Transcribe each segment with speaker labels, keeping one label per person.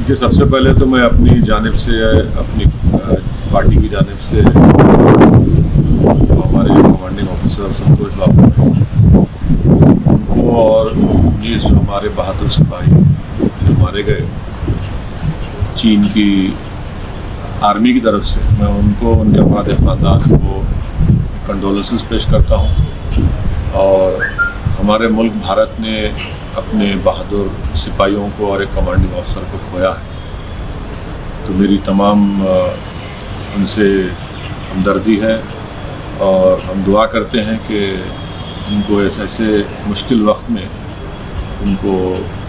Speaker 1: देखिए, सबसे पहले तो मैं अपनी जानिब से, अपनी पार्टी की जानिब से हमारे जो कमांडिंग ऑफिसर संतोष बाबू उनको और 19 जो हमारे बहादुर सिपाही जो मारे गए चीन की आर्मी की तरफ से, मैं उनको, उनके अफराद ख़ानदान को कंडोलेंसेस पेश करता हूँ। और हमारे मुल्क भारत ने अपने बहादुर सिपाहियों को और एक कमांडिंग अफसर को खोया है, तो मेरी तमाम उनसे हमदर्दी है और हम दुआ करते हैं कि उनको ऐसे मुश्किल वक्त में उनको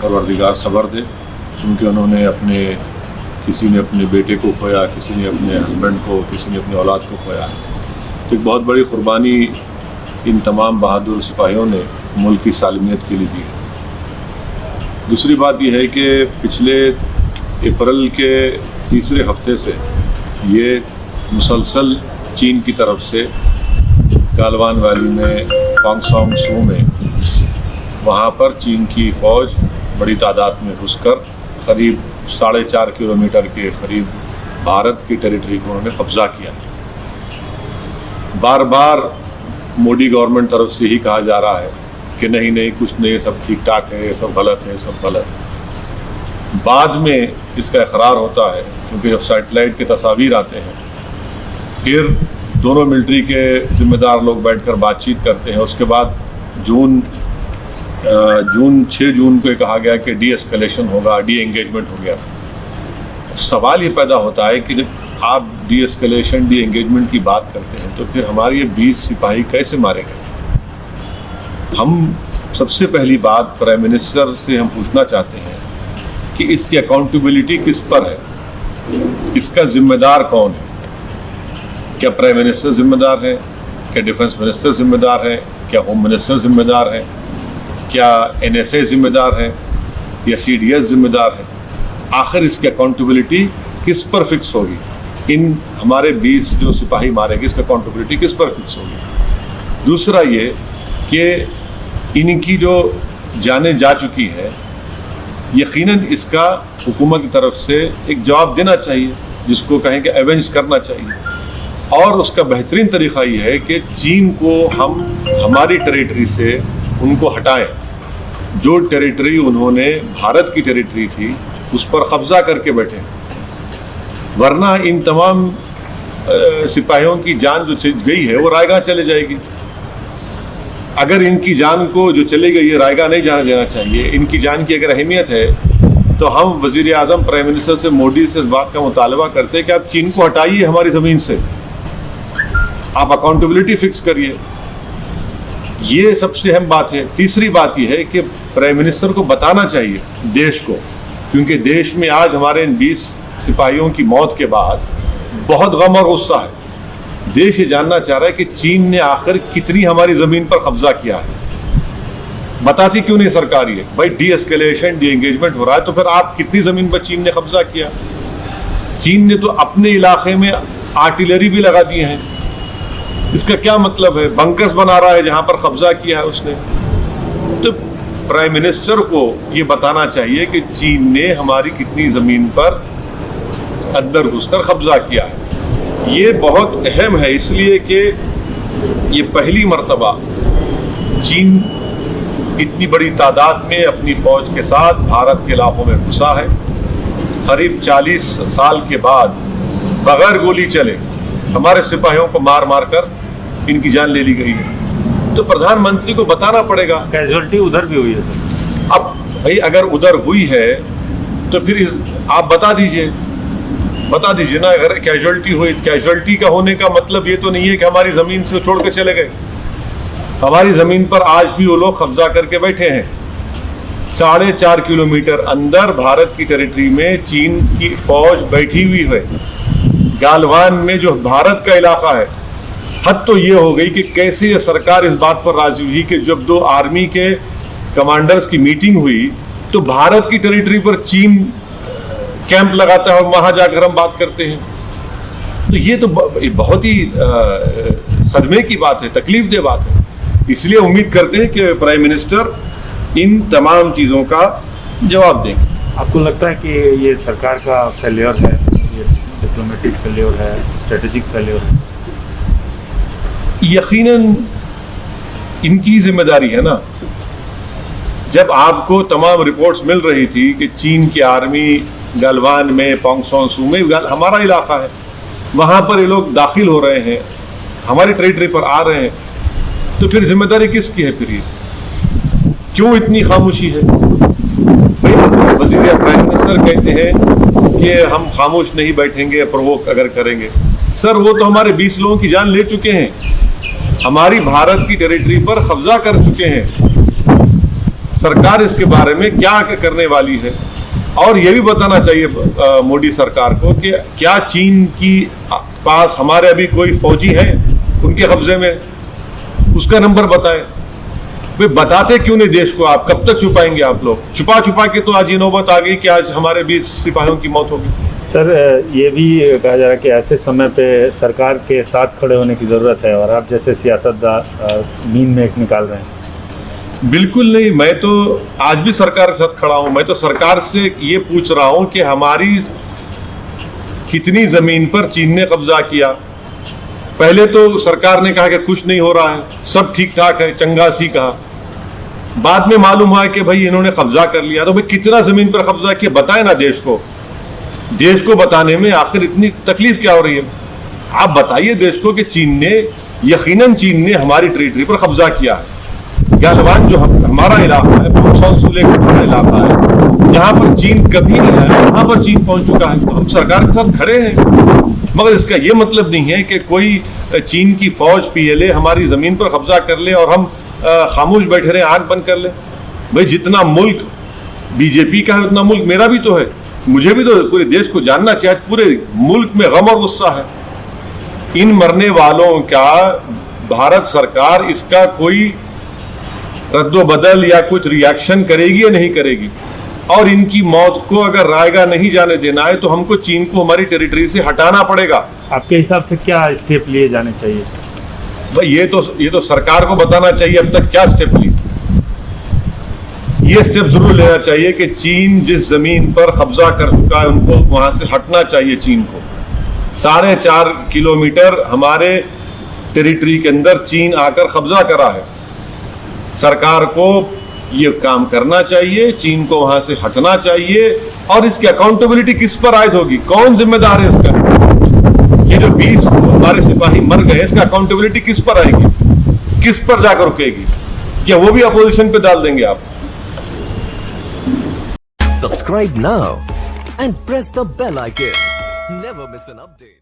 Speaker 1: परवरदिगार सब्र दे, क्योंकि उन्होंने किसी ने अपने बेटे को खोया, किसी ने अपने हस्बैंड को, किसी ने अपनी औलाद को खोया है। तो एक बहुत बड़ी कुर्बानी इन तमाम बहादुर सिपाहियों ने मुल्क की सालमियत के लिए दी है। दूसरी बात यह है कि पिछले अप्रैल के तीसरे हफ्ते से ये मुसलसल चीन की तरफ से गालवान वैली में, पांगसोंग सू में, वहाँ पर चीन की फ़ौज बड़ी तादाद में घुसकर करीब 4.5 किलोमीटर के करीब भारत की टेरिटरी को उन्होंने कब्ज़ा किया। बार बार मोदी गवर्नमेंट तरफ से ही कहा जा रहा है कि नहीं नहीं, कुछ नहीं, सब ठीक ठाक है, सब गलत है, सब गलत है। बाद में इसका इकरार होता है, क्योंकि जब सैटेलाइट के तस्वीर आते हैं, फिर दोनों मिलिट्री के ज़िम्मेदार लोग बैठकर बातचीत करते हैं। उसके बाद 6 जून को कहा गया कि डी एस्केलेशन होगा, डी एंगेजमेंट हो गया। सवाल ये पैदा होता है कि जब आप डी एस्केलेशन, डी एंगेजमेंट की बात करते हैं, तो फिर हमारे ये 20 सिपाही कैसे मारे गए? हम सबसे पहली बात प्राइम मिनिस्टर से हम पूछना चाहते हैं कि इसकी अकाउंटेबिलिटी किस पर है, इसका जिम्मेदार कौन है? क्या प्राइम मिनिस्टर जिम्मेदार है? क्या डिफेंस मिनिस्टर जिम्मेदार है? क्या होम मिनिस्टर जिम्मेदार है? क्या NSA जिम्मेदार है या CDS जिम्मेदार है? आखिर इसकी अकाउंटेबिलिटी किस पर फिक्स होगी? इन हमारे 20 जो सिपाही मारे गए, इसका अकाउंटेबिलिटी किस पर फिक्स होगी? दूसरा ये कि इनकी जो जानें जा चुकी है, यकीनन इसका हुकूमत की तरफ से एक जवाब देना चाहिए, जिसको कहें कि एवेंज करना चाहिए। और उसका बेहतरीन तरीक़ा ये है कि चीन को हम हमारी टेरिटरी से उनको हटाएं। जो टेरिटरी उन्होंने भारत की टेरिटरी थी, उस पर कब्ज़ा करके बैठे, वरना इन तमाम सिपाहियों की जान जो गई है वो रायगा चले जाएगी। अगर इनकी जान को जो चली गई है रायगा नहीं जाने देना चाहिए। इनकी जान की अगर अहमियत है तो हम वज़ीर आज़म प्राइम मिनिस्टर से, मोदी से इस बात का मुतालबा करते हैं कि आप चीन को हटाइए हमारी ज़मीन से, आप अकाउंटेबिलिटी फिक्स करिए। ये सबसे अहम बात है। तीसरी बात यह है कि प्राइम मिनिस्टर को बताना चाहिए देश को, क्योंकि देश में आज हमारे इन 20 सिपाहियों की मौत के बाद बहुत गम और गुस्सा है। देश ये जानना चाह रहा है कि चीन ने आखिर कितनी हमारी ज़मीन पर कब्जा किया है। बताती क्यों नहीं सरकार ये? भाई डी एस्केलेशन, डी एंगेजमेंट हो रहा है, तो फिर आप कितनी ज़मीन पर चीन ने कब्जा किया? चीन ने तो अपने इलाके में आर्टिलरी भी लगा दी है। इसका क्या मतलब है? बंकर्स बना रहा है जहां पर कब्जा किया है उसने। तो प्राइम मिनिस्टर को ये बताना चाहिए कि चीन ने हमारी कितनी ज़मीन पर अंदर घुसकर कब्जा किया है। ये बहुत अहम है, इसलिए कि ये पहली मर्तबा चीन इतनी बड़ी तादाद में अपनी फ़ौज के साथ भारत के इलाकों में घुसा है। करीब 40 साल के बाद बगैर गोली चले हमारे सिपाहियों को मार मार कर इनकी जान ले ली गई है। तो प्रधानमंत्री को बताना पड़ेगा।
Speaker 2: कैजुअलिटी उधर भी हुई है सर।
Speaker 1: अब भाई अगर उधर हुई है तो फिर आप बता दीजिए ना। अगर कैजुअलिटी हुई, कैजुअलिटी का होने का मतलब ये तो नहीं है कि हमारी ज़मीन से छोड़ कर चले गए। हमारी ज़मीन पर आज भी वो लोग कब्जा करके बैठे हैं। 4.5 किलोमीटर अंदर भारत की टेरिटरी में चीन की फ़ौज बैठी हुई है। गालवान में जो भारत का इलाका है, हद तो ये हो गई कि कैसे ये सरकार इस बात पर राजी हुई कि जब 2 आर्मी के कमांडर्स की मीटिंग हुई तो भारत की टेरिटरी पर चीन कैंप लगाता है और वहां जाकर हम बात करते हैं। तो ये तो बहुत ही सदमे की बात है, तकलीफ दे बात है। इसलिए उम्मीद करते हैं कि प्राइम मिनिस्टर इन तमाम चीज़ों का जवाब देंगे।
Speaker 2: आपको लगता है कि ये सरकार का फेलियर है, ये डिप्लोमेटिक फेलियर है, स्ट्रेटेजिक फेलियर है?
Speaker 1: यकीनन इनकी जिम्मेदारी है ना। जब आपको तमाम रिपोर्ट्स मिल रही थी कि चीन की आर्मी गलवान में, पोंगसोन सू में, हमारा इलाका है, वहां पर ये लोग दाखिल हो रहे हैं, हमारी टेरिटरी पर आ रहे हैं, तो फिर जिम्मेदारी किसकी है? फिर ये क्यों इतनी खामोशी है? वजीर प्राइम मिनिस्टर कहते हैं कि हम खामोश नहीं बैठेंगे, प्रोवोक अगर करेंगे। सर, वो तो हमारे 20 लोगों की जान ले चुके हैं, हमारी भारत की टेरिटरी पर कब्जा कर चुके हैं। सरकार इसके बारे में क्या करने वाली है? और ये भी बताना चाहिए मोदी सरकार को कि क्या चीन की पास हमारे अभी कोई फौजी है उनके कब्जे में? उसका नंबर बताएं। वे बताते क्यों नहीं देश को? आप कब तक छुपाएंगे? आप लोग छुपा छुपा के तो आज ये नौबत आ गई कि आज हमारे 20 सिपाहियों की मौत होगी।
Speaker 2: सर, ये भी कहा जा रहा है कि ऐसे समय पे सरकार के साथ खड़े होने की ज़रूरत है, और आप जैसे सियासतदान मीन में एक निकाल रहे हैं।
Speaker 1: बिल्कुल नहीं, मैं तो आज भी सरकार के साथ खड़ा हूं। मैं तो सरकार से ये पूछ रहा हूं कि हमारी कितनी जमीन पर चीन ने कब्जा किया। पहले तो सरकार ने कहा कि कुछ नहीं हो रहा है, सब ठीक ठाक है, चंगासी कहा। बाद में मालूम हुआ कि भाई इन्होंने कब्जा कर लिया। तो भाई कितना जमीन पर कब्जा किया बताएं ना देश को। देश को बताने में आखिर इतनी तकलीफ क्या हो रही है? आप बताइए देश को कि चीन ने, यकीनन चीन ने हमारी टेरिटरी पर कब्जा किया है। गलवान जो हमारा इलाका है, पोंगसोन सू लेक हमारा इलाका है, जहां पर चीन कभी नहीं आया, वहां पर चीन पहुंच चुका है। तो हम सरकार के साथ खड़े हैं, मगर इसका ये मतलब नहीं है कि कोई चीन की फौज PLA हमारी जमीन पर कब्जा कर ले और हम खामोश बैठे रहे, आंख बंद कर ले। भाई जितना मुल्क BJP का है उतना मुल्क मेरा भी तो है, मुझे भी तो पूरे देश को जानना चाहिए। पूरे मुल्क में गम और गुस्सा है। इन मरने वालों का भारत सरकार इसका कोई रद्दोबदल या कुछ रिएक्शन करेगी या नहीं करेगी? और इनकी मौत को अगर रायगा नहीं जाने देना है तो हमको चीन को हमारी टेरिटरी से हटाना पड़ेगा।
Speaker 2: आपके हिसाब से क्या स्टेप लिए जाने चाहिए?
Speaker 1: भाई ये तो सरकार को बताना चाहिए अब तक क्या स्टेप लिए। ये स्टेप जरूर लेना चाहिए कि चीन जिस जमीन पर कब्जा कर चुका है उनको वहां से हटना चाहिए। चीन को 4.5 किलोमीटर हमारे टेरिटरी के अंदर चीन आकर कब्जा करा है। सरकार को ये काम करना चाहिए, चीन को वहां से हटना चाहिए। और इसकी अकाउंटेबिलिटी किस पर आयद होगी? कौन जिम्मेदार है इसका? ये जो 20 हमारे सिपाही मर गए, इसका अकाउंटेबिलिटी किस पर आएगी? किस पर जाकर रुकेगी? क्या वो भी अपोजिशन पे डाल देंगे आप?
Speaker 3: Subscribe now and press the bell icon. Never miss an update.